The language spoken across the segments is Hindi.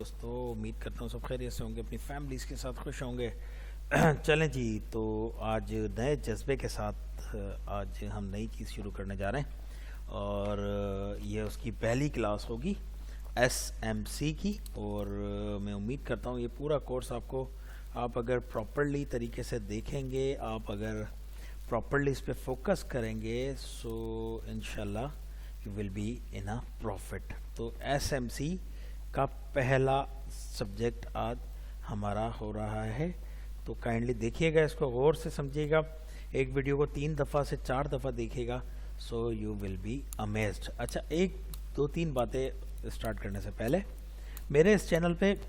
दोस्तों, उम्मीद करता हूँ सब खैरियत से होंगे, अपनी फैमिलीज़ के साथ खुश होंगे। चलें जी, तो आज नए जज्बे के साथ आज हम नई चीज़ शुरू करने जा रहे हैं और ये उसकी पहली क्लास होगी SMC की। और मैं उम्मीद करता हूँ ये पूरा कोर्स आपको, आप अगर प्रॉपरली तरीके से देखेंगे, आप अगर प्रॉपरली इस पे फोकस करेंगे, सो इंशाल्लाह you will be in a profit. तो SMC का पहला सब्जेक्ट आज हमारा हो रहा है, तो काइंडली देखिएगा, इसको गौर से समझिएगा, एक वीडियो को 3 दफ़ा से 4 दफ़ा देखिएगा, so you will be amazed. अच्छा, एक दो तीन बातें स्टार्ट करने से पहले, मेरे इस चैनल पे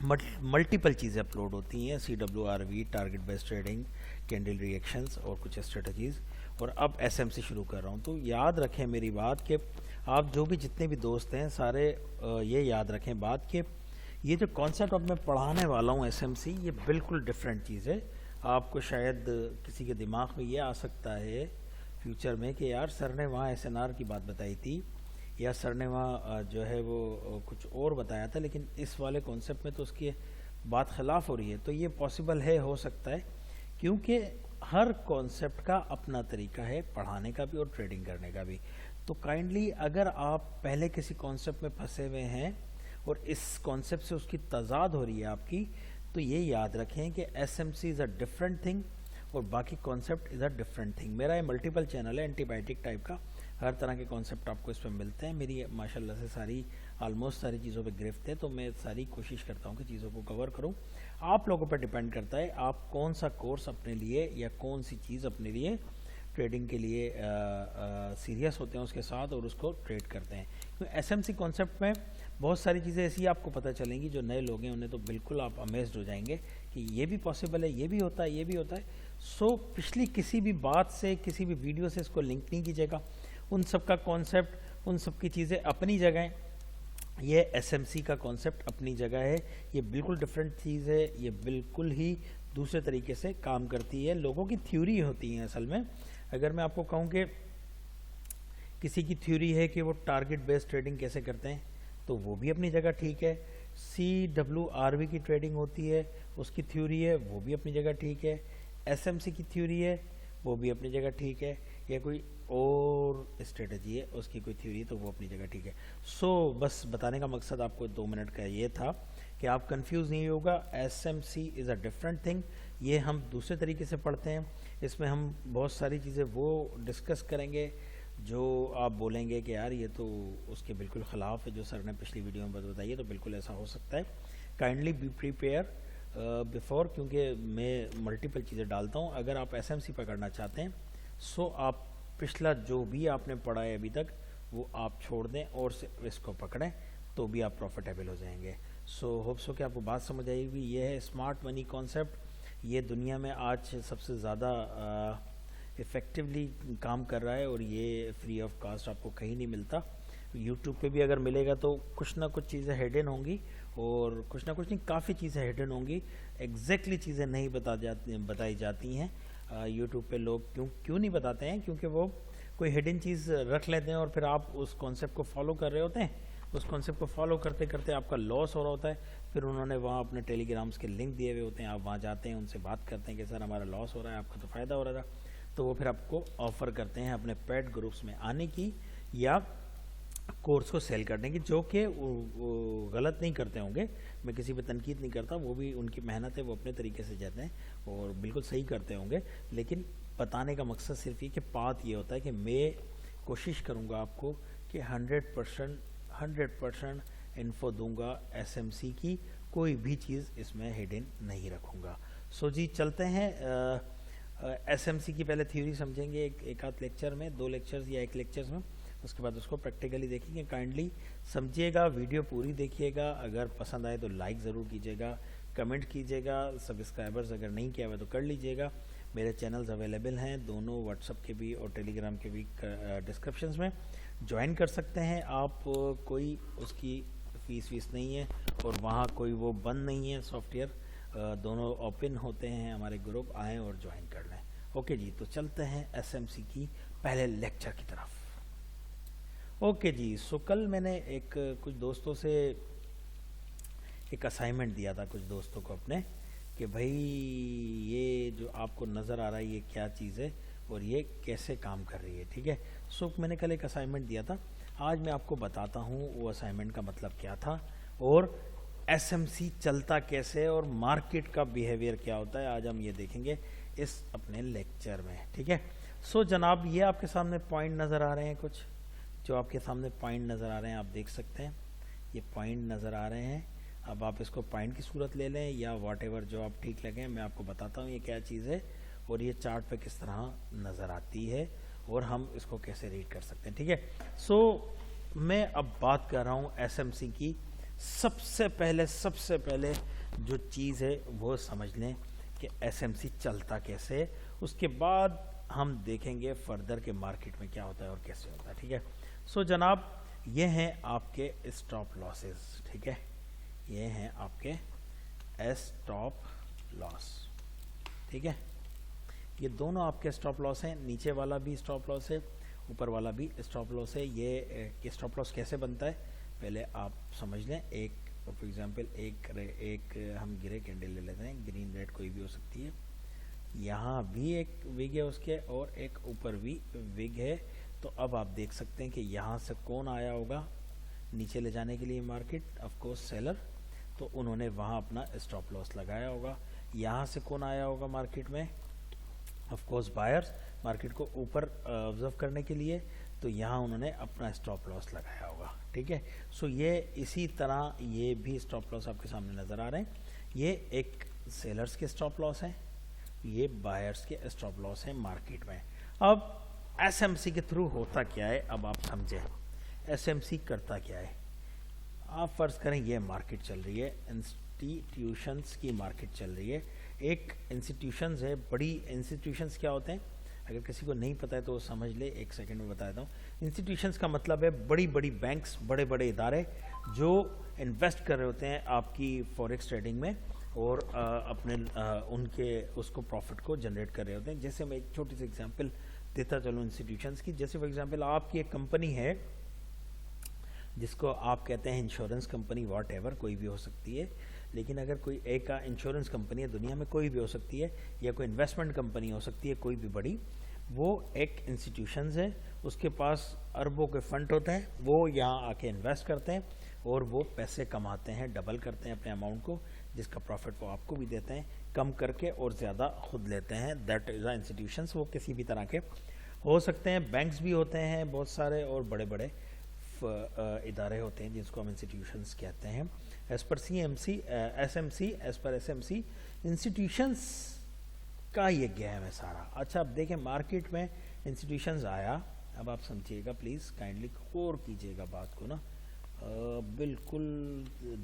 मल्टीपल चीज़ें अपलोड होती हैं, CWRV, target based trading, candle reactions और कुछ स्ट्रेटजीज़, और अब SMC शुरू कर रहा हूँ। तो याद रखें मेरी बात कि आप जो भी जितने भी दोस्त हैं सारे ये याद रखें बात कि ये जो कॉन्सेप्ट अब मैं पढ़ाने वाला हूँ SMC, ये बिल्कुल डिफरेंट चीज़ है। आपको शायद किसी के दिमाग में ये आ सकता है फ्यूचर में कि यार सर ने वहाँ SNR की बात बताई थी, या सर ने वहाँ जो है वो कुछ और बताया था, लेकिन इस वाले कॉन्सेप्ट में तो उसकी बात खिलाफ हो रही है। तो ये पॉसिबल है, हो सकता है, क्योंकि हर कॉन्सेप्ट का अपना तरीका है पढ़ाने का भी और ट्रेडिंग करने का भी। तो काइंडली अगर आप पहले किसी कॉन्सेप्ट में फंसे हुए हैं और इस कॉन्सेप्ट से उसकी तजाद हो रही है आपकी, तो ये याद रखें कि SMC is a different thing और बाकी concept is a different thing. मेरा ये मल्टीपल चैनल है, एंटीबायोटिक टाइप का, हर तरह के कॉन्सेप्ट आपको इस पर मिलते हैं। मेरी माशाल्लाह से सारी ऑलमोस्ट सारी चीज़ों पे गिरफ्त है, तो मैं सारी कोशिश करता हूँ कि चीज़ों को कवर करूँ। आप लोगों पर डिपेंड करता है आप कौन सा कोर्स अपने लिए या कौन सी चीज़ अपने लिए ट्रेडिंग के लिए सीरियस होते हैं उसके साथ और उसको ट्रेड करते हैं। तो SMC कॉन्सेप्ट में बहुत सारी चीज़ें ऐसी आपको पता चलेंगी, जो नए लोग हैं उन्हें तो बिल्कुल आप अमेज्ड हो जाएंगे कि ये भी पॉसिबल है, ये भी होता है, ये भी होता है। सो पिछली किसी भी बात से, किसी भी वीडियो से इसको लिंक नहीं कीजिएगा। उन सब का कॉन्सेप्ट, उन सब की चीज़ें अपनी जगह हैं, ये SMC का कॉन्सेप्ट अपनी जगह है। ये बिल्कुल डिफरेंट चीज़ है, ये बिल्कुल ही दूसरे तरीके से काम करती है। लोगों की थ्योरी होती है असल में। अगर मैं आपको कहूँ कि किसी की थ्योरी है कि वो टारगेट बेस्ड ट्रेडिंग कैसे करते हैं, तो वो भी अपनी जगह ठीक है। CWRV की ट्रेडिंग होती है, उसकी थ्योरी है, वो भी अपनी जगह ठीक है। SMC की थ्योरी है, वो भी अपनी जगह ठीक है। या कोई और स्ट्रेटजी है, उसकी कोई थ्योरी, तो वो अपनी जगह ठीक है। सो बस बताने का मकसद आपको 2 मिनट का ये था कि आप कंफ्यूज नहीं होगा। SMC is a different thing, ये हम दूसरे तरीके से पढ़ते हैं। इसमें हम बहुत सारी चीज़ें वो डिस्कस करेंगे जो आप बोलेंगे कि यार ये तो उसके बिल्कुल ख़िलाफ़ है जो सर ने पिछली वीडियो में बताई है, तो बिल्कुल ऐसा हो सकता है। काइंडली बी प्रिपेयर बिफोर, क्योंकि मैं मल्टीपल चीज़ें डालता हूँ। अगर आप SMC पकड़ना चाहते हैं, सो आप पिछला जो भी आपने पढ़ा है अभी तक वो आप छोड़ दें और सिर्फ इसको पकड़ें, तो भी आप प्रॉफिटेबल हो जाएंगे। सो होप सो कि आपको बात समझ आएगी। ये है स्मार्ट मनी कॉन्सेप्ट, ये दुनिया में आज सबसे ज़्यादा इफ़ेक्टिवली काम कर रहा है और ये फ्री ऑफ कास्ट आपको कहीं नहीं मिलता। यूट्यूब पे भी अगर मिलेगा तो कुछ ना कुछ चीज़ें हिडन होंगी, और कुछ ना कुछ नहीं, काफ़ी चीज़ें हिडन होंगी, एग्जैक्टली चीज़ें नहीं बताई जाती हैं। यूट्यूब पे लोग क्यों नहीं बताते हैं, क्योंकि वो कोई हिडन चीज़ रख लेते हैं और फिर आप उस कॉन्सेप्ट को फॉलो कर रहे होते हैं। उस कॉन्सेप्ट को फॉलो करते करते आपका लॉस हो रहा होता है। फिर उन्होंने वहाँ अपने टेलीग्राम्स के लिंक दिए हुए होते हैं, आप वहाँ जाते हैं, उनसे बात करते हैं कि सर हमारा लॉस हो रहा है, आपका तो फ़ायदा हो रहा था। तो वो फिर आपको ऑफ़र करते हैं अपने पेड ग्रुप्स में आने की या कोर्स को सेल करने की, जो कि वो गलत नहीं करते होंगे। मैं किसी पे तनकीद नहीं करता, वो भी उनकी मेहनत है, वो अपने तरीके से जाते हैं और बिल्कुल सही करते होंगे। लेकिन बताने का मकसद सिर्फ ये कि बात ये होता है कि मैं कोशिश करूँगा आपको कि 100% इन्फो दूंगा SMC की, कोई भी चीज़ इसमें हिडन नहीं रखूँगा। सो जी चलते हैं। SMC की पहले थ्योरी समझेंगे एक आध लेक्चर में, 2 लेक्चर्स या 1 लेक्चर्स में, उसके बाद उसको प्रैक्टिकली देखेंगे। काइंडली समझिएगा, वीडियो पूरी देखिएगा। अगर पसंद आए तो लाइक ज़रूर कीजिएगा, कमेंट कीजिएगा, सब्सक्राइबर्स अगर नहीं किया हुआ तो कर लीजिएगा। मेरे चैनल्स अवेलेबल हैं दोनों, व्हाट्सअप के भी और टेलीग्राम के भी, डिस्क्रिप्शंस में ज्वाइन कर सकते हैं आप। कोई उसकी फीस नहीं है और वहाँ कोई वो बंद नहीं है सॉफ्टवेयर, दोनों ओपन होते हैं हमारे ग्रुप, आएँ और ज्वाइन कर लें। ओके जी, तो चलते हैं SMC की पहले लेक्चर की तरफ। ओके जी, सो कल मैंने कुछ दोस्तों से एक असाइनमेंट दिया था कुछ दोस्तों को अपने कि भाई ये जो आपको नज़र आ रहा है ये क्या चीज़ है और ये कैसे काम कर रही है, ठीक है। सो मैंने कल एक असाइनमेंट दिया था, आज मैं आपको बताता हूँ वो असाइनमेंट का मतलब क्या था और एसएमसी चलता कैसे है और मार्केट का बिहेवियर क्या होता है, आज हम ये देखेंगे इस अपने लेक्चर में, ठीक है। सो जनाब ये आपके सामने पॉइंट नज़र आ रहे हैं, कुछ जो आपके सामने पॉइंट नज़र आ रहे हैं आप देख सकते हैं, ये पॉइंट नज़र आ रहे हैं। अब आप इसको पॉइंट की सूरत ले लें या व्हाटएवर जो आप ठीक लगे, मैं आपको बताता हूँ ये क्या चीज़ है और ये चार्ट पे किस तरह नज़र आती है और हम इसको कैसे रीड कर सकते हैं, ठीक है। सो मैं अब बात कर रहा हूँ एसएमसी की। सबसे पहले जो चीज़ है वो समझ लें कि एसएमसी चलता कैसे है, उसके बाद हम देखेंगे फर्दर के मार्केट में क्या होता है और कैसे होता है, ठीक है। सो जनाब ये हैं आपके स्टॉप लॉसेस, ठीक है, ये हैं आपके स्टॉप लॉस, ठीक है। ये दोनों आपके स्टॉप लॉस हैं, नीचे वाला भी स्टॉप लॉस है, ऊपर वाला भी स्टॉप लॉस है। ये स्टॉप लॉस कैसे बनता है पहले आप समझ लें। एक फॉर एग्जांपल एक हम ग्रे कैंडल ले लेते हैं, ग्रीन रेड कोई भी हो सकती है, यहाँ भी एक विग है उसके और एक ऊपर भी विग है। तो अब आप देख सकते हैं कि यहाँ से कौन आया होगा नीचे ले जाने के लिए मार्केट, ऑफ कोर्स सेलर, तो उन्होंने वहाँ अपना स्टॉप लॉस लगाया होगा। यहाँ से कौन आया होगा मार्केट में, ऑफ कोर्स बायर्स, मार्केट को ऊपर ऑब्जर्व करने के लिए, तो यहाँ उन्होंने अपना स्टॉप लॉस लगाया होगा, ठीक है। सो ये इसी तरह ये भी स्टॉप लॉस आपके सामने नज़र आ रहे हैं। ये एक सेलर्स के स्टॉप लॉस हैं, ये बायर्स के स्टॉप लॉस हैं मार्केट में। अब एसएमसी के थ्रू होता क्या है, अब आप समझें एसएमसी करता क्या है। आप फर्ज करें ये मार्केट चल रही है, इंस्टीट्यूशंस की मार्केट चल रही है। एक इंस्टीट्यूशंस है, बड़ी इंस्टीट्यूशंस क्या होते हैं, अगर किसी को नहीं पता है तो वो समझ ले, एक सेकंड में बता देता हूँ। इंस्टीट्यूशंस का मतलब है बड़ी बड़ी बैंक्स, बड़े बड़े इदारे जो इन्वेस्ट कर रहे होते हैं आपकी फॉरेक्स ट्रेडिंग में और अपने उनके उसको प्रॉफिट को जनरेट कर रहे होते हैं। जैसे मैं एक छोटी सी एग्जांपल देता चलूँ इंस्टीट्यूशंस की, जैसे फॉर एग्जांपल आपकी एक कंपनी है जिसको आप कहते हैं इंश्योरेंस कंपनी, वॉटएवर कोई भी हो सकती है, लेकिन अगर कोई एक इंश्योरेंस कंपनी है, दुनिया में कोई भी हो सकती है, या कोई इन्वेस्टमेंट कंपनी हो सकती है कोई भी बड़ी, वो एक इंस्टीट्यूशंस है, उसके पास अरबों के फंड होते हैं, वो यहाँ आके इन्वेस्ट करते हैं और वो पैसे कमाते हैं, डबल करते हैं अपने अमाउंट को, जिसका प्रॉफिट वो आपको भी देते हैं कम करके और ज़्यादा खुद लेते हैं। That is the institutions. वो किसी भी तरह के हो सकते हैं, बैंक्स भी होते हैं बहुत सारे और बड़े बड़े इदारे होते हैं जिसको हम इंस्टीट्यूशंस कहते हैं। As per SMC, as per SMC institutions का ये गेम है सारा। अच्छा अब देखें मार्केट में इंस्टीट्यूशंस आया, अब आप समझिएगा प्लीज़, काइंडली गौर कीजिएगा बात को ना, बिल्कुल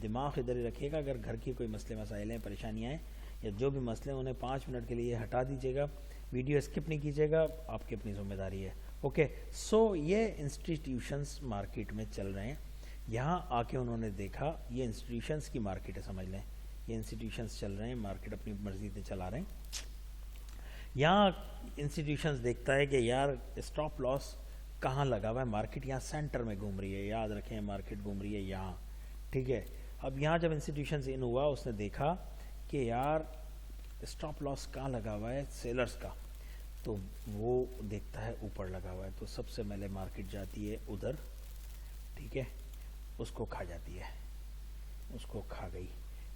दिमाग इधर ही रखिएगा। अगर घर की कोई मसले मसाइल हैं, परेशानियाँ हैं या जो भी मसले हैं उन्हें 5 मिनट के लिए हटा दीजिएगा, वीडियो स्किप नहीं कीजिएगा, आपकी अपनी जिम्मेदारी है। ओके सो ये इंस्टीट्यूशंस मार्केट में चल रहे हैं, यहाँ आके उन्होंने देखा ये इंस्टीट्यूशंस की मार्केट है, समझ लें ये इंस्टीट्यूशंस चल रहे हैं, मार्केट अपनी मर्जी से चला रहे हैं। यहाँ इंस्टीट्यूशंस देखता है कि यार स्टॉप लॉस कहाँ लगा हुआ है, मार्केट यहाँ सेंटर में घूम रही है, याद रखें मार्केट घूम रही है यहाँ, ठीक है। अब यहाँ जब इंस्टीट्यूशंस इन हुआ उसने देखा कि यार स्टॉप लॉस कहाँ लगा हुआ है, सेलर्स का, तो वो देखता है ऊपर लगा हुआ है, तो सबसे पहले मार्केट जाती है उधर, ठीक है, उसको खा जाती है, उसको खा गई,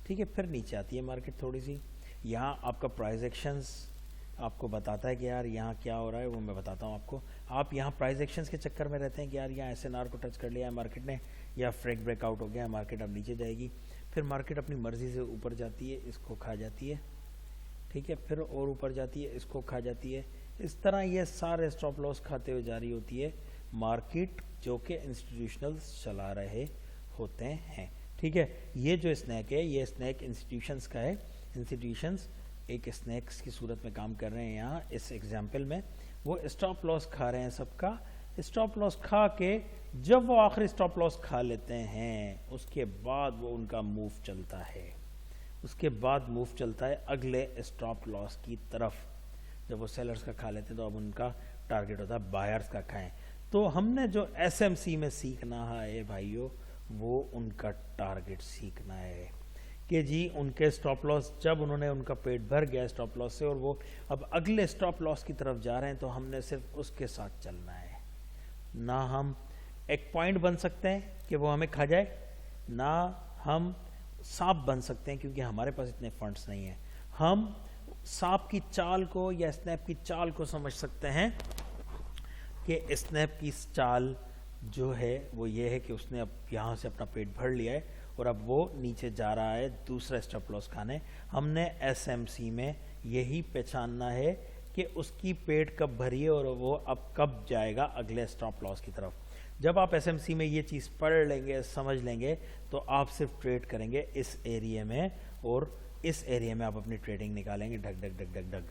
ठीक है। फिर नीचे आती है मार्केट थोड़ी सी, यहाँ आपका प्राइस एक्शंस आपको बताता है कि यार यहाँ क्या हो रहा है, वो मैं बताता हूँ आपको। आप यहाँ प्राइस एक्शंस के चक्कर में रहते हैं कि यार यहाँ एसएनआर को टच कर लिया है मार्केट ने, या फ्रेक ब्रेकआउट हो गया है, मार्केट अब नीचे जाएगी, फिर मार्केट अपनी मर्जी से ऊपर जाती है, इसको खा जाती है, ठीक है, फिर और ऊपर जाती है, इसको खा जाती है। इस तरह ये सारे स्टॉप लॉस खाते हुए जारी होती है मार्केट, जो कि इंस्टीट्यूशनल्स चला रहे होते हैं, ठीक है। ये जो स्नैक है ये स्नैक इंस्टीट्यूशंस का है, इंस्टीट्यूशंस एक स्नैक्स की सूरत में काम कर रहे हैं। यहाँ इस एग्जाम्पल में वो स्टॉप लॉस खा रहे हैं सबका, स्टॉप लॉस खा के जब वो आखिरी स्टॉप लॉस खा लेते हैं उसके बाद वो उनका मूव चलता है, उसके बाद मूव चलता है अगले स्टॉप लॉस की तरफ। जब वो सेलर्स का खा लेते हैं तो अब उनका टारगेट होता है बायर्स का खाएं। तो हमने जो एसएमसी में सीखना है भाइयों, वो उनका टारगेट सीखना है। कि जी उनके स्टॉप लॉस, जब उन्होंने उनका पेट भर गया स्टॉप लॉस से और वो अब अगले स्टॉप लॉस की तरफ जा रहे हैं, तो हमने सिर्फ उसके साथ चलना है। ना हम एक पॉइंट बन सकते हैं कि वो हमें खा जाए, ना हम सांप बन सकते हैं क्योंकि हमारे पास इतने फंड्स नहीं हैं। हम सांप की चाल को या स्नैप की चाल को समझ सकते हैं कि स्नैप की चाल जो है वो ये है कि उसने अब यहाँ से अपना पेट भर लिया है और अब वो नीचे जा रहा है दूसरा स्टॉप लॉस खाने। हमने एसएमसी में यही पहचानना है कि उसकी पेट कब भरी है और वो अब कब जाएगा अगले स्टॉप लॉस की तरफ। जब आप एसएमसी में ये चीज़ पढ़ लेंगे, समझ लेंगे, तो आप सिर्फ ट्रेड करेंगे इस एरिया में और इस एरिया में आप अपनी ट्रेडिंग निकालेंगे ढग ढग ढग ढग ढग।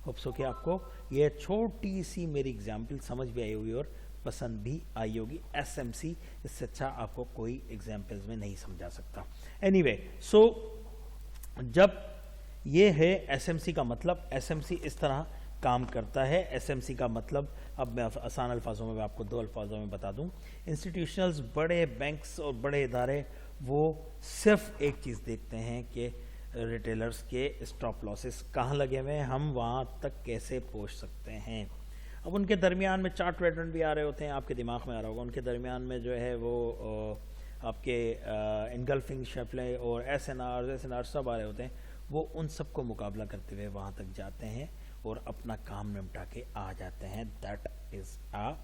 होप्स हो कि आपको ये छोटी सी मेरी एग्जाम्पल समझ भी आई होगी और पसंद भी आई होगी। एसएमसी इससे अच्छा आपको कोई एग्जाम्पल्स में नहीं समझा सकता। एनीवे, सो जब ये है एसएमसी का मतलब, एसएमसी इस तरह काम करता है। एसएमसी का मतलब अब मैं आसान अल्फाजों में आपको 2 अल्फाजों में बता दूं। इंस्टीट्यूशनल्स, बड़े बैंक्स और बड़े इदारे वो सिर्फ एक चीज़ देखते हैं कि रिटेलर्स के स्टॉप लॉसेस कहाँ लगे हुए हैं, हम वहाँ तक कैसे पहुँच सकते हैं। अब उनके दरमियान में चार्ट पैटर्न भी आ रहे होते हैं, आपके दिमाग में आ रहा होगा। उनके दरमियान में जो है वो आपके इनगल्फिंग शफलें और एसएनआर सब आ रहे होते हैं। वो उन सब को मुकाबला करते हुए वहाँ तक जाते हैं और अपना काम निपटा के आ जाते हैं। That is a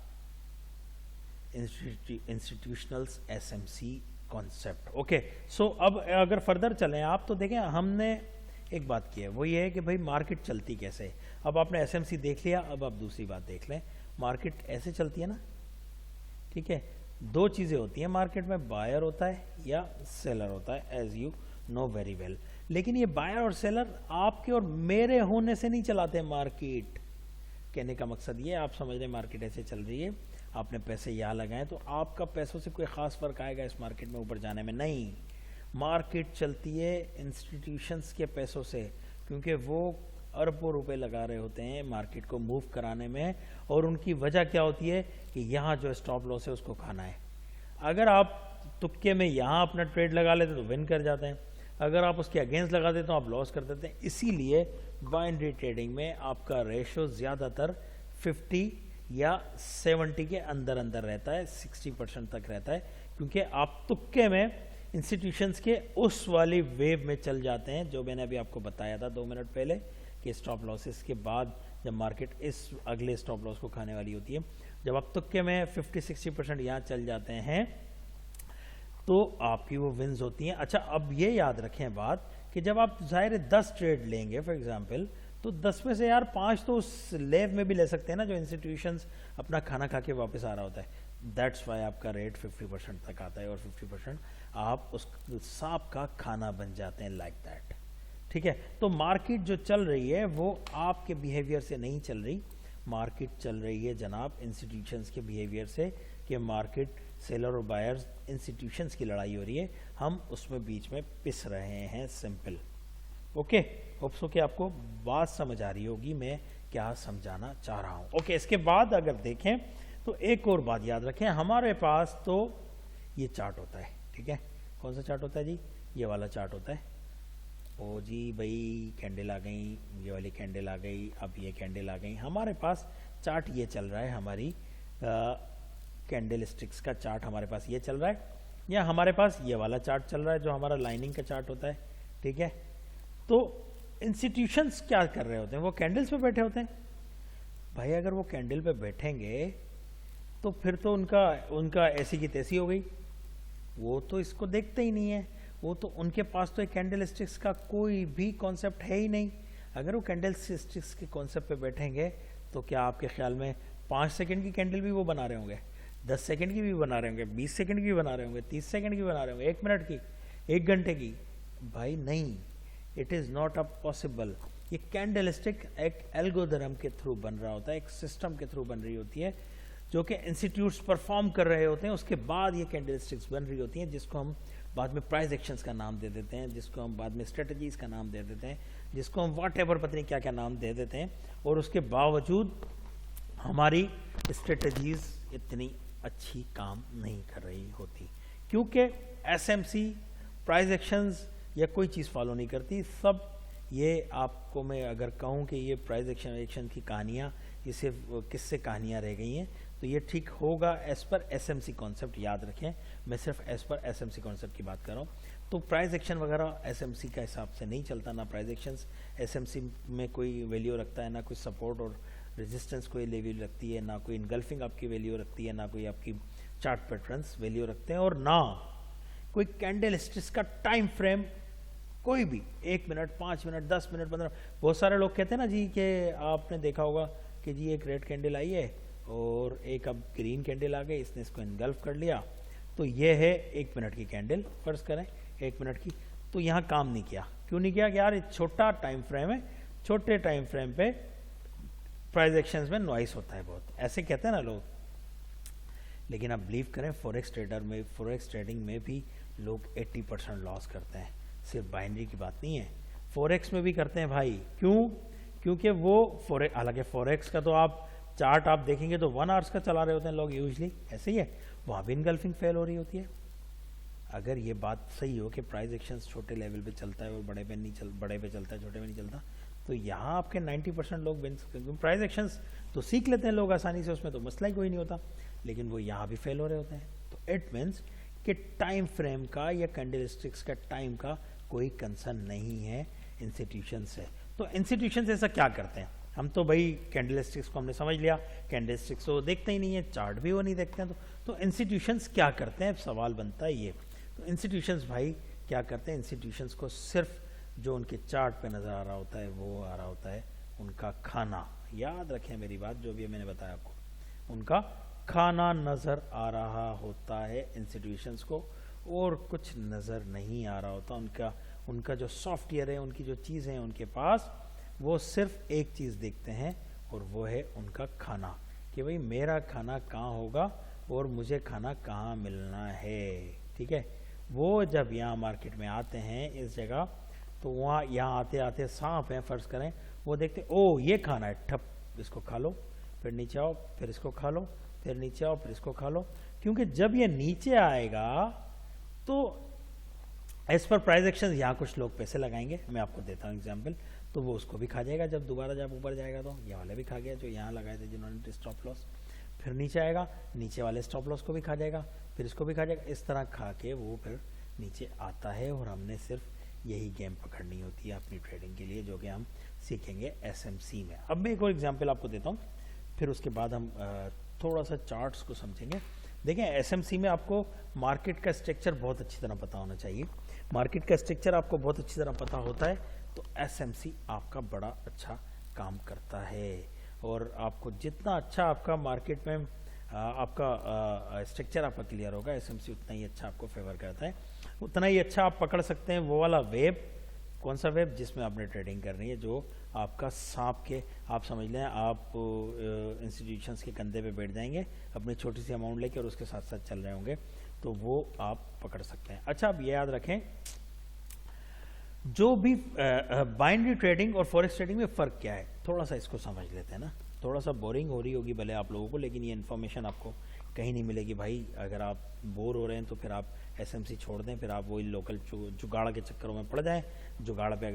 institutionals SMC concept. Okay, so अब अगर फर्दर चलें आप, तो देखें हमने एक बात की है, वो ये है कि भाई मार्केट चलती कैसे। अब आपने एसएमसी देख लिया, अब आप दूसरी बात देख लें। मार्केट ऐसे चलती है ना, ठीक है। 2 चीज़ें होती हैं मार्केट में, बायर होता है या सेलर होता है, as you know very well. लेकिन ये बायर और सेलर आपके और मेरे होने से नहीं चलाते मार्केट। कहने का मकसद ये, आप समझ रहे मार्केट ऐसे चल रही है, आपने पैसे यहाँ लगाए तो आपका पैसों से कोई ख़ास फ़र्क आएगा इस मार्केट में ऊपर जाने में? नहीं। मार्केट चलती है इंस्टीट्यूशंस के पैसों से, क्योंकि वो अरबों रुपए लगा रहे होते हैं मार्केट को मूव कराने में, और उनकी वजह क्या होती है कि यहाँ जो स्टॉप लॉस है उसको खाना है। अगर आप तुक्के में यहाँ अपना ट्रेड लगा लेते तो विन कर जाते हैं, अगर आप उसके अगेंस्ट लगा देते तो आप लॉस कर देते हैं। इसीलिए बाइनरी ट्रेडिंग में आपका रेशो ज़्यादातर 50 या 70 के अंदर अंदर रहता है, 60% तक रहता है, क्योंकि आप तुक्के में इंस्टीट्यूशंस के उस वाली वेव में चल जाते हैं जो मैंने अभी आपको बताया था 2 मिनट पहले कि स्टॉप लॉसेस के बाद जब मार्केट इस अगले स्टॉप लॉस को खाने वाली होती है, जब आप तुक्के में 50-60% यहाँ चल जाते हैं तो आपकी वो विन्स होती हैं। अच्छा, अब ये याद रखें बात कि जब आप ज़ाहिर 10 ट्रेड लेंगे फॉर एग्जांपल, तो 10 में से यार 5 तो उस लेव में भी ले सकते हैं ना जो इंस्टीट्यूशंस अपना खाना खा के वापस आ रहा होता है। दैट्स वाई आपका रेट 50% तक आता है और 50% आप उस सांप का खाना बन जाते हैं, लाइक दैट। ठीक है, तो मार्केट जो चल रही है वो आपके बिहेवियर से नहीं चल रही, मार्केट चल रही है जनाब इंस्टीट्यूशंस के बिहेवियर से, कि मार्केट सेलर और बायर्स इंस्टीट्यूशंस की लड़ाई हो रही है, हम उसमें बीच में पिस रहे हैं, सिंपल। ओके, होप्स हो कि आपको बात समझ आ रही होगी मैं क्या समझाना चाह रहा हूँ। ओके, इसके बाद अगर देखें तो एक और बात याद रखें, हमारे पास तो ये चार्ट होता है, ठीक है। कौन सा चार्ट होता है जी? ये वाला चार्ट होता है। ओ जी भाई, कैंडल आ गई, ये वाली कैंडल आ गई, अब ये कैंडल आ गई। हमारे पास चार्ट ये चल रहा है, हमारी कैंडल स्टिक्स का चार्ट हमारे पास ये चल रहा है, या हमारे पास ये वाला चार्ट चल रहा है जो हमारा लाइनिंग का चार्ट होता है, ठीक है। तो इंस्टीट्यूशंस क्या कर रहे होते हैं? वो कैंडल्स पे बैठे होते हैं। भाई अगर वो कैंडल पे बैठेंगे तो फिर तो उनका ऐसी की तैसी हो गई, वो तो इसको देखते ही नहीं है, वो तो उनके पास तो एक कैंडल स्टिक्स का कोई भी कॉन्सेप्ट है ही नहीं। अगर वो कैंडल स्टिक्स के कॉन्सेप्ट पे बैठेंगे तो क्या आपके ख्याल में 5 सेकंड की कैंडल भी वो बना रहे होंगे, 10 सेकंड की भी बना रहे होंगे, 20 सेकंड की भी बना रहे होंगे, 30 सेकंड की बना रहे होंगे, 1 मिनट की, 1 घंटे की? भाई नहीं, it is not a possible. ये कैंडल स्टिक एक एल्गोरिथम के थ्रू बन रहा होता है, एक सिस्टम के थ्रू बन रही होती है जो कि इंस्टीट्यूट्स परफॉर्म कर रहे होते हैं, उसके बाद ये कैंडल स्टिक्स बन रही होती हैं, जिसको हम बाद में प्राइस एक्शंस का नाम दे देते हैं, जिसको हम बाद में स्ट्रेटजीज का नाम दे देते हैं, जिसको हम वॉट एवर पता नहीं क्या क्या नाम दे देते हैं। और उसके बावजूद हमारी स्ट्रेटजीज इतनी अच्छी काम नहीं कर रही होती, क्योंकि एसएमसी, प्राइस एक्शंस या कोई चीज़ फॉलो नहीं करती। सब ये आपको मैं अगर कहूँ कि ये प्राइस एक्शन की कहानियाँ, ये सिर्फ किससे कहानियाँ रह गई हैं, तो ये ठीक होगा एज पर एसएमसी कॉन्सेप्ट। याद रखें, मैं सिर्फ एज पर एसएमसी कॉन्सेप्ट की बात कर रहा हूँ। तो प्राइस एक्शन वगैरह एसएमसी का हिसाब से नहीं चलता, ना प्राइस एक्शंस एसएमसी में कोई वैल्यू रखता है, ना कोई सपोर्ट और रेजिस्टेंस कोई वैल्यू रखती है, ना कोई इनगल्फिंग आपकी वैल्यू रखती है, ना कोई आपकी चार्ट पैटर्न्स वैल्यू रखते हैं, और ना कोई कैंडल स्टिक्स का टाइम फ्रेम कोई भी 1 मिनट, 5 मिनट, 10 मिनट, 15। बहुत सारे लोग कहते हैं ना जी कि आपने देखा होगा कि जी एक रेड कैंडल आई है और एक अब ग्रीन कैंडल आ गई, इसने इसको इनगल्फ कर लिया, तो ये है 1 मिनट की कैंडल, फर्ज करें 1 मिनट की। तो यहाँ काम नहीं किया, क्यों नहीं किया कि यार छोटा टाइम फ्रेम है, छोटे टाइम फ्रेम पे प्राइस एक्शंस में नॉइस होता है बहुत, ऐसे कहते हैं ना लोग। लेकिन आप बिलीव करें, फॉरेक्स ट्रेडिंग में भी लोग 80% लॉस करते हैं। सिर्फ बाइनरी की बात नहीं है, फॉरेक्स में भी करते हैं भाई। क्यों? क्योंकि वो हालांकि फॉरेक्स का तो आप चार्ट आप देखेंगे तो 1 आवर्स का चला रहे होते हैं लोग यूजली, ऐसे ही है, वहाँ भी इनगल्फिंग फेल हो रही होती है। अगर ये बात सही हो कि प्राइस एक्शंस छोटे लेवल पे चलता है और बड़े पे चलता है, छोटे पे नहीं चलता, तो यहाँ आपके 90% लोग विन। प्राइस एक्शंस तो सीख लेते हैं लोग आसानी से, उसमें तो मसला ही कोई नहीं होता, लेकिन वो यहाँ भी फेल हो रहे होते हैं। तो इट मीन्स कि टाइम फ्रेम का या कैंडलस्टिक्स का टाइम का कोई कंसर्न नहीं है इंस्टीट्यूशन से। तो इंस्टीट्यूशन ऐसा क्या करते हैं? हम तो भाई कैंडलस्टिक्स को हमने समझ लिया, कैंडलस्टिक्स तो देखते ही नहीं है, चार्ट भी वो नहीं देखते हैं। तो इंस्टीट्यूशंस क्या करते हैं, सवाल बनता है ये। तो इंस्टीट्यूशंस भाई क्या करते हैं, इंस्टीट्यूशंस को सिर्फ जो उनके चार्ट पे नज़र आ रहा होता है वो आ रहा होता है उनका खाना। याद रखें मेरी बात, जो भी मैंने बताया आपको, उनका खाना नज़र आ रहा होता है इंस्टीट्यूशंस को, और कुछ नज़र नहीं आ रहा होता। उनका जो सॉफ्टवेयर है, उनकी जो चीज़ें हैं उनके पास, वो सिर्फ एक चीज़ देखते हैं और वो है उनका खाना, कि भाई मेरा खाना कहाँ होगा और मुझे खाना कहाँ मिलना है। ठीक है, वो जब यहाँ मार्केट में आते हैं इस जगह, तो वहाँ यहाँ आते आते सांप हैं फर्ज करें, वो देखते ओ ये खाना है, ठप इसको खा लो, फिर नीचे आओ, फिर इसको खा लो, फिर नीचे आओ, फिर इसको खा लो। क्योंकि जब ये नीचे आएगा तो एज पर प्राइस एक्शन यहाँ कुछ लोग पैसे लगाएंगे, मैं आपको देता हूँ एग्जाम्पल, तो वो उसको भी खा जाएगा जब दोबारा जब ऊपर जाएगा, तो ये वाले भी खा गया जो यहाँ लगाए थे जिन्होंने स्टॉप लॉस। फिर नीचे आएगा, नीचे वाले स्टॉप लॉस को भी खा जाएगा, फिर इसको भी खा जाएगा, इस तरह खा के वो फिर नीचे आता है। और हमने सिर्फ यही गेम पकड़नी होती है अपनी ट्रेडिंग के लिए, जो कि हम सीखेंगे एसएमसी में। अब मैं एक और एग्जाम्पल आपको देता हूँ, फिर उसके बाद हम थोड़ा सा चार्ट्स को समझेंगे। देखें, एसएमसी में आपको मार्केट का स्ट्रक्चर बहुत अच्छी तरह पता होना चाहिए। मार्केट का स्ट्रक्चर आपको बहुत अच्छी तरह पता होता है तो एसएमसी आपका बड़ा अच्छा काम करता है। और आपको जितना अच्छा आपका मार्केट में आपका स्ट्रक्चर आपका क्लियर होगा, एसएमसी उतना ही अच्छा आपको फेवर करता है, उतना ही अच्छा आप पकड़ सकते हैं वो वाला वेब। कौन सा वेब? जिसमें आपने ट्रेडिंग करनी है, जो आपका सांप के, आप समझ लें आप इंस्टीट्यूशंस के कंधे पे बैठ जाएंगे अपनी छोटी सी अमाउंट लेके और उसके साथ साथ चल रहे होंगे, तो वो आप पकड़ सकते हैं। अच्छा, अब ये याद रखें, जो भी बाइनरी ट्रेडिंग और फॉरेक्स ट्रेडिंग में फ़र्क क्या है, थोड़ा सा इसको समझ लेते हैं ना। थोड़ा सा बोरिंग हो रही होगी भले आप लोगों को, लेकिन ये इन्फॉर्मेशन आपको कहीं नहीं मिलेगी भाई। अगर आप बोर हो रहे हैं तो फिर आप एसएमसी छोड़ दें, फिर आप वही लोकल जुगाड़ के चक्करों में पड़ जाएं। जुगाड़ पे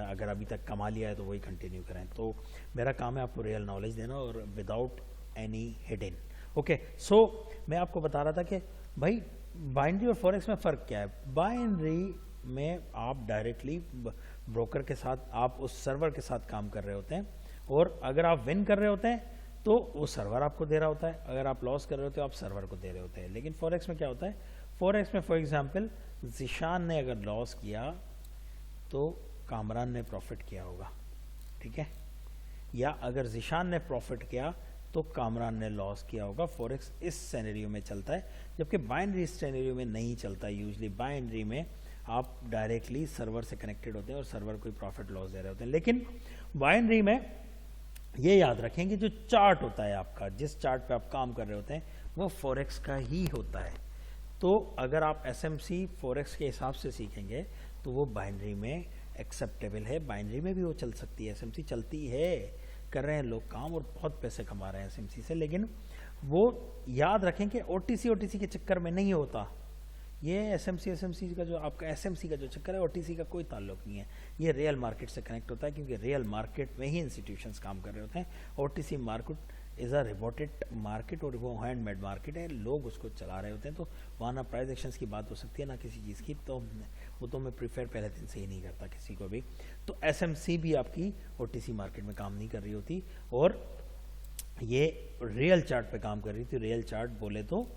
अगर अभी तक कमा लिया है तो वही कंटिन्यू करें। तो मेरा काम है आपको रियल नॉलेज देना और विदाउट एनी हिडन। ओके, सो मैं आपको बता रहा था कि भाई बाइनरी और फॉरेक्स में फ़र्क क्या है। बाइनरी में आप डायरेक्टली ब्रोकर के साथ, आप उस सर्वर के साथ काम कर रहे होते हैं, और अगर आप विन कर रहे होते हैं तो वो सर्वर आपको दे रहा होता है, अगर आप लॉस कर रहे होते हो आप सर्वर को दे रहे होते हैं। लेकिन फॉरेक्स में क्या होता है, फॉरेक्स में फॉर एग्जांपल ज़िशान ने अगर लॉस किया तो कामरान ने प्रॉफिट किया होगा, ठीक है, या अगर ज़िशान ने प्रॉफिट किया तो कामरान ने लॉस किया होगा। फॉरेक्स इस सिनेरियो में चलता है, जबकि बाइनरी इस सिनेरियो में नहीं चलता। यूजली बाइनरी में आप डायरेक्टली सर्वर से कनेक्टेड होते हैं और सर्वर कोई प्रॉफिट लॉस दे रहे होते हैं। लेकिन बाइनरी में ये याद रखें कि जो चार्ट होता है आपका, जिस चार्ट पे आप काम कर रहे होते हैं, वो फॉरेक्स का ही होता है। तो अगर आप एसएमसी फॉरेक्स के हिसाब से सीखेंगे तो वो बाइनरी में एक्सेप्टेबल है, बाइनरी में भी वो चल सकती है, एसएमसी चलती है, कर रहे हैं लोग काम और बहुत पैसे कमा रहे हैं एसएमसी से। लेकिन वो याद रखें कि ओटीसी के चक्कर में नहीं होता, ये एसएमसी का जो आपका एसएमसी का जो चक्कर है ओटीसी का कोई ताल्लुक नहीं है, ये रियल मार्केट से कनेक्ट होता है, क्योंकि रियल मार्केट में ही इंस्टीट्यूशंस काम कर रहे होते हैं। OTC market is a reported market और वो हैंडमेड मार्केट है, लोग उसको चला रहे होते हैं, तो वहाँ ना प्राइस एक्शंस की बात हो सकती है ना किसी चीज़ की, तो वो तो मैं प्रीफर पहले दिन से ही नहीं करता किसी को भी। तो एसएमसी भी आपकी ओटीसी मार्केट में काम नहीं कर रही होती, और ये रियल चार्ट पे काम कर रही थी। रियल चार्ट बोले तो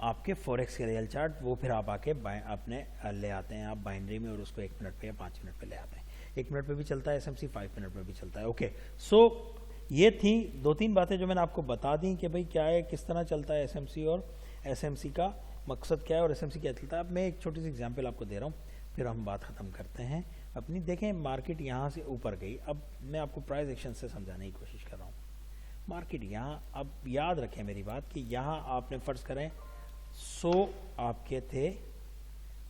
आपके फॉरेक्स के रियल चार्ट, वो फिर आप आके अपने ले आते हैं आप बाइनरी में, और उसको 1 मिनट पे या 5 मिनट पे ले आते हैं। 1 मिनट पे भी चलता है एसएमसी, 5 मिनट में भी चलता है। ओके, सो ये थी 2-3 बातें जो मैंने आपको बता दी कि भाई क्या है, किस तरह चलता है एसएमसी, और एसएमसी का मकसद क्या है, और एसएमसी क्या चलता है। अब मैं एक छोटी सी एग्जांपल आपको दे रहा हूँ, फिर हम बात ख़त्म करते हैं अपनी। देखें मार्केट यहाँ से ऊपर गई, अब मैं आपको प्राइस एक्शन से समझाने की कोशिश कर रहा हूँ। मार्केट यहाँ, अब याद रखें मेरी बात कि यहाँ आपने फ़र्ज़ करें 100 आपके थे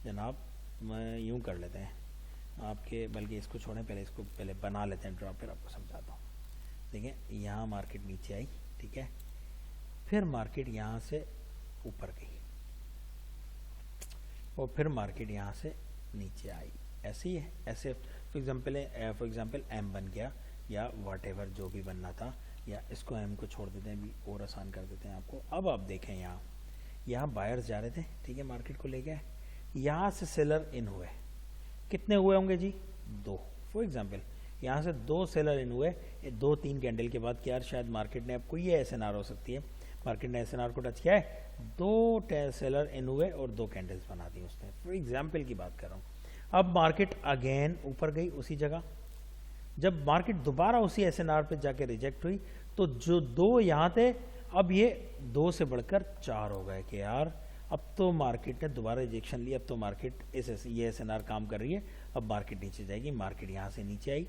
जनाब, मैं यूँ कर लेते हैं आपके, बल्कि इसको छोड़ें, पहले इसको पहले बना लेते हैं ड्रॉ, फिर आपको समझाता हूँ। देखें यहाँ मार्केट नीचे आई, ठीक है, फिर मार्केट यहाँ से ऊपर गई, और फिर मार्केट यहाँ से नीचे आई, ऐसे ही है। ऐसे फॉर एग्जांपल एम बन गया, या व्हाटएवर जो भी बनना था, या इसको एम को छोड़ देते हैं, भी और आसान कर देते हैं आपको। अब आप देखें यहाँ बायर्स जा रहे थे, ठीक है, मार्केट को ले गए, यहाँ से सेलर इन हुए, कितने हुए होंगे जी, 2। फॉर एग्जांपल यहाँ से 2 सेलर इन हुए 2-3 कैंडल के बाद कि यार शायद मार्केट ने, अब कोई ये एसएनआर हो सकती है, मार्केट ने एसएनआर को टच किया है, 2 सेलर इन हुए और 2 कैंडल्स बना दी उसने। फॉर एग्जांपल की बात कर रहा हूँ। अब मार्केट अगेन ऊपर गई उसी जगह, जब मार्केट दोबारा उसी एसएनआर पे जाके रिजेक्ट हुई, तो जो 2 यहाँ थे, अब ये 2 से बढ़कर 4 हो गए कि यार अब तो मार्केट ने दोबारा रिजेक्शन लिया, अब तो मार्केट ये एसएनआर काम कर रही है, अब मार्केट नीचे जाएगी। मार्केट यहाँ से नीचे आई,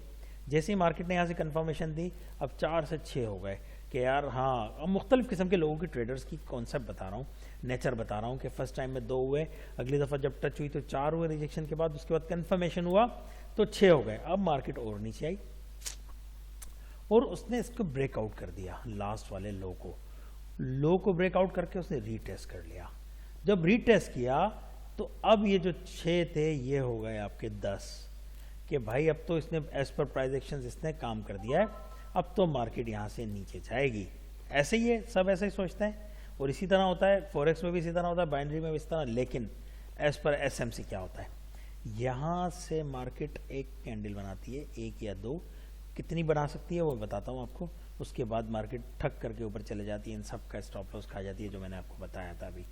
जैसे ही मार्केट ने यहाँ से कंफर्मेशन दी, अब 4 से 6 हो गए कि यार हाँ। अब मुख्तलिफ किस्म के लोगों की, ट्रेडर्स की कॉन्सेप्ट बता रहा हूँ, नेचर बता रहा हूँ कि फर्स्ट टाइम में 2 हुए, अगली दफ़ा जब टच हुई तो 4 हुए रिजेक्शन के बाद, उसके बाद कंफर्मेशन हुआ तो 6 हो गए। अब मार्केट और नीचे आई, और उसने इसको ब्रेकआउट कर दिया, लास्ट वाले लो को ब्रेकआउट करके उसने रीटेस्ट कर लिया। जब रीटेस्ट किया तो अब ये जो 6 थे ये हो गए आपके 10, कि भाई अब तो इसने एज पर प्राइस एक्शन इसने काम कर दिया है, अब तो मार्केट यहाँ से नीचे जाएगी। ऐसे ही है, सब ऐसे ही सोचते हैं, और इसी तरह होता है फॉरेक्स में भी, इसी तरह होता है बाइनरी में भी इस तरह। लेकिन एज पर एसएमसी क्या होता है, यहाँ से मार्केट एक कैंडल बनाती है, 1 या 2, कितनी बना सकती है वो बताता हूँ आपको। उसके बाद मार्केट ठक करके ऊपर चले जाती है, इन सब का स्टॉप लॉस खा जाती है, जो मैंने आपको बताया था अभी।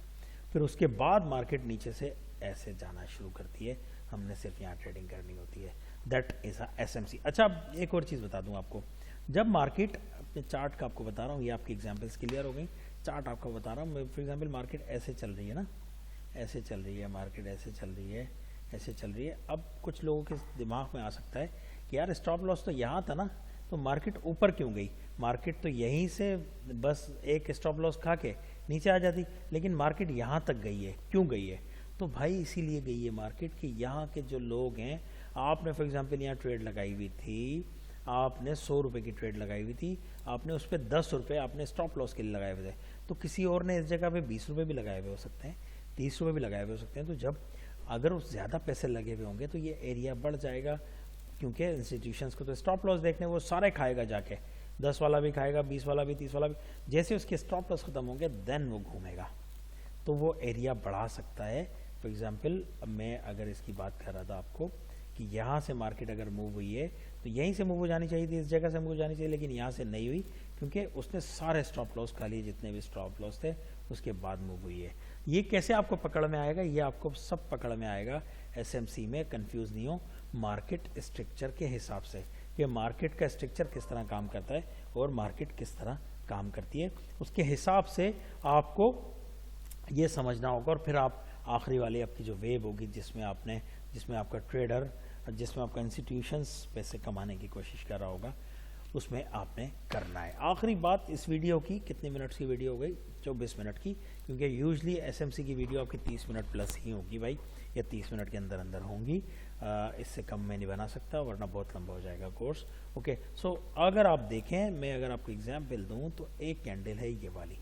फिर उसके बाद मार्केट नीचे से ऐसे जाना शुरू करती है, हमने सिर्फ यहाँ ट्रेडिंग करनी होती है। That is a SMC. अच्छा, अब एक और चीज़ बता दूँ आपको, जब मार्केट, अपने चार्ट का आपको बता रहा हूँ, ये आपकी एग्जाम्पल्स क्लियर हो गई, चार्ट आपको बता रहा हूँ मैं। फॉर एग्जाम्पल मार्केट ऐसे चल रही है ना, ऐसे चल रही है मार्केट, ऐसे चल रही है, ऐसे चल रही है। अब कुछ लोगों के दिमाग में आ सकता है कि यार स्टॉप लॉस तो यहाँ था ना, तो मार्केट ऊपर क्यों गई, मार्केट तो यहीं से बस एक स्टॉप लॉस खा के नीचे आ जाती, लेकिन मार्केट यहाँ तक गई है, क्यों गई है। तो भाई इसीलिए गई है मार्केट कि यहाँ के जो लोग हैं, आपने फॉर एग्जांपल यहाँ ट्रेड लगाई हुई थी, आपने 100 रुपये की ट्रेड लगाई हुई थी, आपने उस पर 10 रुपये आपने स्टॉप लॉस के लिए लगाए हुए थे, तो किसी और ने इस जगह पे 20 रुपये भी लगाए हुए हो सकते हैं, 30 रुपये भी लगाए हुए हो सकते हैं। तो जब अगर उस ज़्यादा पैसे लगे हुए होंगे तो ये एरिया बढ़ जाएगा, क्योंकि इंस्टीट्यूशंस को तो स्टॉप लॉस देखने वो सारे खाएगा जाके, 10 वाला भी खाएगा, 20 वाला भी, 30 वाला भी। जैसे उसके स्टॉप लॉस खत्म होंगे देन वो घूमेगा, तो वो एरिया बढ़ा सकता है। फॉर एग्जांपल मैं अगर इसकी बात कर रहा था आपको कि यहाँ से मार्केट अगर मूव हुई है तो यहीं से मूव हो जानी चाहिए थी, इस जगह से मूव हो जानी चाहिए, लेकिन यहाँ से नहीं हुई क्योंकि उसने सारे स्टॉप लॉस खा लिए, जितने भी स्टॉप लॉस थे, उसके बाद मूव हुई है। ये कैसे आपको पकड़ में आएगा, ये आपको सब पकड़ में आएगा एसएमसी में, कंफ्यूज नहीं हो, मार्केट स्ट्रक्चर के हिसाब से, कि मार्केट का स्ट्रक्चर किस तरह काम करता है और मार्केट किस तरह काम करती है, उसके हिसाब से आपको ये समझना होगा। और फिर आप आखिरी वाली आपकी जो वेव होगी, जिसमें आपका ट्रेडर, जिसमें आपका इंस्टीट्यूशंस पैसे कमाने की कोशिश कर रहा होगा, उसमें आपने करना है। आखिरी बात इस वीडियो की, कितने मिनट्स की वीडियो हो गई, 24 मिनट की, क्योंकि यूजली एसएमसी की वीडियो आपकी 30 मिनट प्लस ही होगी भाई, या 30 मिनट के अंदर अंदर होंगी, इससे कम मैं नहीं बना सकता, वरना बहुत लंबा हो जाएगा कोर्स। ओके, सो अगर आप देखें, मैं अगर आपको एग्जाम्पल दूँ तो एक कैंडल है ये वाली,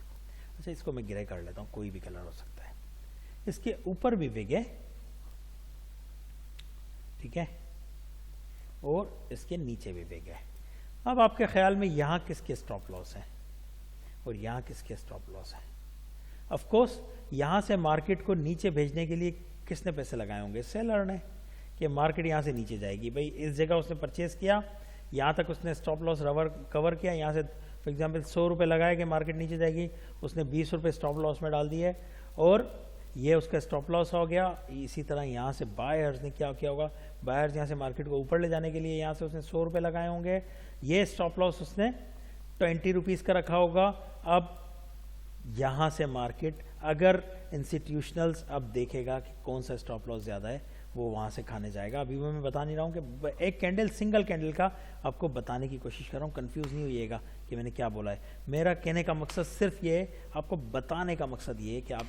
अच्छा इसको मैं ग्रे कर लेता हूँ, कोई भी कलर हो सकता है, इसके ऊपर भी बिग है, ठीक है, और इसके नीचे भी बिग है। अब आपके ख्याल में यहां किसके स्टॉप लॉस है और यहां किसके स्टॉप लॉस है? ऑफ कोर्स यहां से मार्केट को नीचे भेजने के लिए किसने पैसे लगाए होंगे? सेलर ने, कि मार्केट यहां से नीचे जाएगी। भाई इस जगह उसने परचेज किया, यहां तक उसने स्टॉप लॉस कवर किया, यहां से फॉर एग्जांपल 100 रुपये लगाया कि मार्केट नीचे जाएगी, उसने 20 रुपये स्टॉप लॉस में डाल दिए और ये उसका स्टॉप लॉस हो गया। इसी तरह यहाँ से बायर्स ने क्या किया होगा? बायर्स यहाँ से मार्केट को ऊपर ले जाने के लिए यहाँ से उसने 100 रुपये लगाए होंगे, ये स्टॉप लॉस उसने 20 रुपीज़ का रखा होगा। अब यहाँ से मार्केट अगर इंस्टीट्यूशनल्स अब देखेगा कि कौन सा स्टॉप लॉस ज़्यादा है, वो वहाँ से खाने जाएगा। अभी मैं बता नहीं रहा हूँ कि एक कैंडल, सिंगल कैंडल का आपको बताने की कोशिश कर रहा हूँ, कंफ्यूज नहीं होइएगा कि मैंने क्या बोला है। मेरा कहने का मकसद सिर्फ ये है, आपको बताने का मकसद ये है कि आप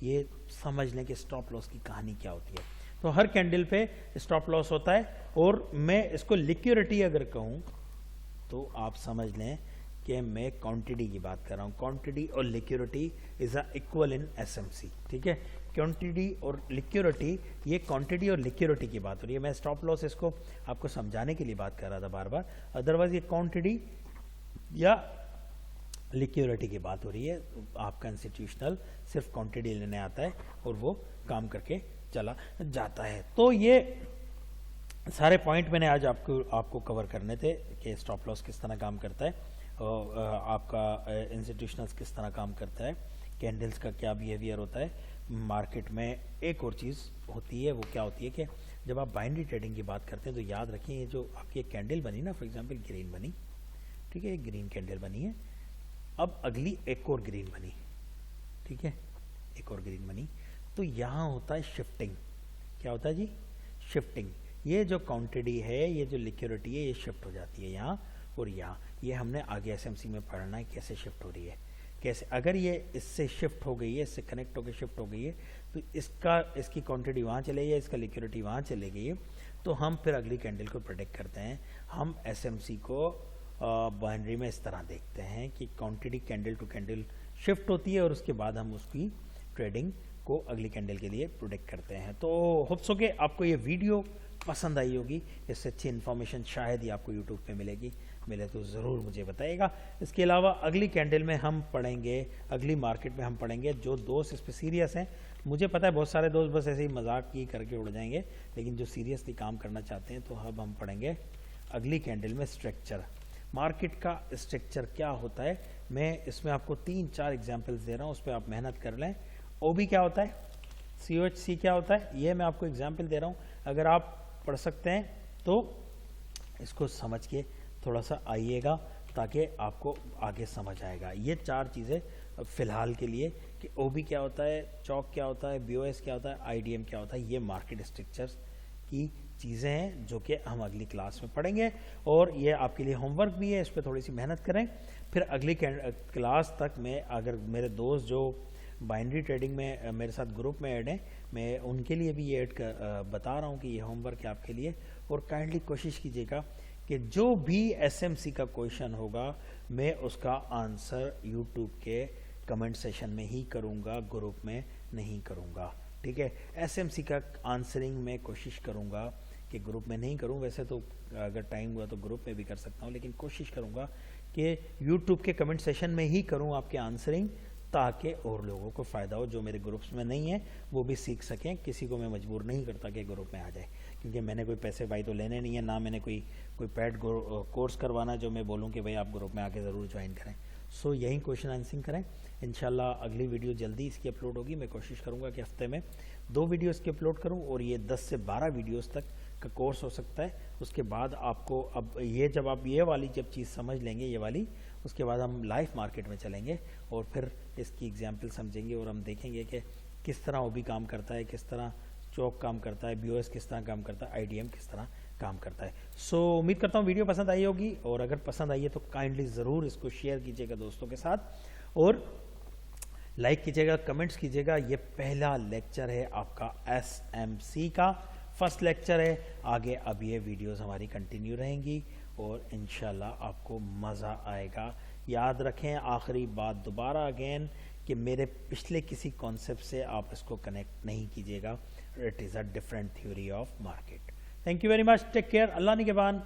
ये समझ लें कि स्टॉप लॉस की कहानी क्या होती है। तो हर कैंडल पे स्टॉप लॉस होता है, और मैं इसको लिक्विडिटी अगर कहूँ तो आप समझ लें कि मैं क्वांटिटी की बात कर रहा हूँ। क्वांटिटी और liquidity is equal in SMC, ठीक है। क्वांटिटी और लिक्विडिटी, ये क्वांटिटी और लिक्विडिटी की बात हो रही है। मैं स्टॉप लॉस इसको आपको समझाने के लिए बात कर रहा था बार बार, अदरवाइज ये क्वांटिटी या लिक्विडिटी की बात हो रही है। आपका इंस्टीट्यूशनल सिर्फ क्वांटिटी लेने आता है और वो काम करके चला जाता है। तो ये सारे पॉइंट मैंने आज आपको कवर करने थे कि स्टॉप लॉस किस तरह काम करता है, और आपका इंस्टीट्यूशनल्स किस तरह काम करता है, कैंडल्स का क्या बिहेवियर होता है मार्केट में। एक और चीज़ होती है, वो क्या होती है कि जब आप बाइनरी ट्रेडिंग की बात करते हैं तो याद रखें, ये जो आपकी एक कैंडल बनी ना, फॉर एग्जांपल ग्रीन बनी, ठीक है, एक ग्रीन कैंडल बनी है, अब अगली एक और ग्रीन बनी, ठीक है, एक और ग्रीन बनी, तो यहाँ होता है शिफ्टिंग। क्या होता है जी? शिफ्टिंग। ये जो क्वांटिटी है, ये जो लिक्विडिटी है, ये शिफ्ट हो जाती है यहाँ और यहाँ। ये हमने आगे एसएमसी में पढ़ना है कैसे शिफ्ट हो रही है, कैसे। अगर ये इससे शिफ्ट हो गई है, इससे कनेक्ट होकर शिफ्ट हो गई है, तो इसकी क्वांटिटी वहाँ चले गई है, इसका लिक्विडिटी वहाँ चले गई है, तो हम फिर अगली कैंडल को प्रोटेक्ट करते हैं। हम एसएमसी को बाइनरी में इस तरह देखते हैं कि quantity candle to candle shift होती है और उसके बाद हम उसकी ट्रेडिंग को अगली कैंडल के लिए प्रोटेक्ट करते हैं। तो होप्स हो कि आपको ये वीडियो पसंद आई होगी, इससे अच्छी इन्फॉर्मेशन शायद ही आपको यूट्यूब पे मिलेगी, मिले तो ज़रूर मुझे बताइएगा। इसके अलावा अगली कैंडल में हम पढ़ेंगे, अगली मार्केट में हम पढ़ेंगे, जो दोस्त इस पर सीरियस हैं, मुझे पता है बहुत सारे दोस्त बस ऐसे ही मजाक ही करके उड़ जाएंगे, लेकिन जो सीरियसली काम करना चाहते हैं, तो अब हम पढ़ेंगे अगली कैंडल में स्ट्रक्चर, मार्केट का स्ट्रक्चर क्या होता है। मैं इसमें आपको 3-4 एग्जाम्पल्स दे रहा हूँ, उस पर आप मेहनत कर लें। ओबी क्या होता है, COHC क्या होता है, ये मैं आपको एग्जाम्पल दे रहा हूँ। अगर आप पढ़ सकते हैं तो इसको समझ के थोड़ा सा आइएगा, ताकि आपको आगे समझ आएगा। ये 4 चीज़ें फ़िलहाल के लिए कि ओबी क्या होता है, चौक क्या होता है, BOS क्या होता है, IDM क्या होता है, ये मार्केट स्ट्रक्चर्स की चीज़ें हैं जो कि हम अगली क्लास में पढ़ेंगे। और ये आपके लिए होमवर्क भी है, इस पर थोड़ी सी मेहनत करें। फिर अगली क्लास तक में अगर मेरे दोस्त जो बाइनरी ट्रेडिंग में मेरे साथ ग्रुप में ऐड हैं, मैं उनके लिए भी ये बता रहा हूँ कि ये होमवर्क है आपके लिए। और काइंडली कोशिश कीजिएगा कि जो भी एसएमसी का क्वेश्चन होगा, मैं उसका आंसर यूट्यूब के कमेंट सेशन में ही करूँगा, ग्रुप में नहीं करूँगा, ठीक है। एसएमसी का आंसरिंग मैं कोशिश करूँगा कि ग्रुप में नहीं करूँ, वैसे तो अगर टाइम हुआ तो ग्रुप में भी कर सकता हूँ, लेकिन कोशिश करूँगा कि यूट्यूब के कमेंट सेशन में ही करूँ आपके आंसरिंग, ताकि और लोगों को फ़ायदा हो। जो मेरे ग्रुप्स में नहीं है वो भी सीख सकें। किसी को मैं मजबूर नहीं करता कि ग्रुप में आ जाए, क्योंकि मैंने कोई पैसे भाई तो लेने नहीं है, ना मैंने कोई पेड कोर्स करवाना जो मैं बोलूँ कि भाई आप ग्रुप में आके ज़रूर ज्वाइन करें। सो यही क्वेश्चन आंसरिंग करें। इंशाल्लाह अगली वीडियो जल्दी इसकी अपलोड होगी। मैं कोशिश करूँगा कि हफ्ते में 2 वीडियो इसकी अपलोड करूँ, और ये 10 से 12 वीडियोज़ तक का कोर्स हो सकता है। उसके बाद आपको अब ये जब आप ये वाली जब चीज़ समझ लेंगे, ये वाली, उसके बाद हम लाइव मार्केट में चलेंगे और फिर इसकी एग्जाम्पल समझेंगे और हम देखेंगे कि किस तरह ओबी काम करता है, किस तरह चौक काम करता है, BOS किस तरह काम करता है, IDM किस तरह काम करता है। सो उम्मीद करता हूँ वीडियो पसंद आई होगी, और अगर पसंद आई है तो काइंडली ज़रूर इसको शेयर कीजिएगा दोस्तों के साथ, और लाइक कीजिएगा, कमेंट्स कीजिएगा। ये पहला लेक्चर है आपका SMC का, फर्स्ट लेक्चर है। आगे अब ये वीडियोस हमारी कंटिन्यू रहेंगी और इंशाल्लाह आपको मज़ा आएगा। याद रखें, आखिरी बात दोबारा अगेन, कि मेरे पिछले किसी कॉन्सेप्ट से आप इसको कनेक्ट नहीं कीजिएगा. It is a different theory of market. Thank you very much. Take care. Allah निगहबान.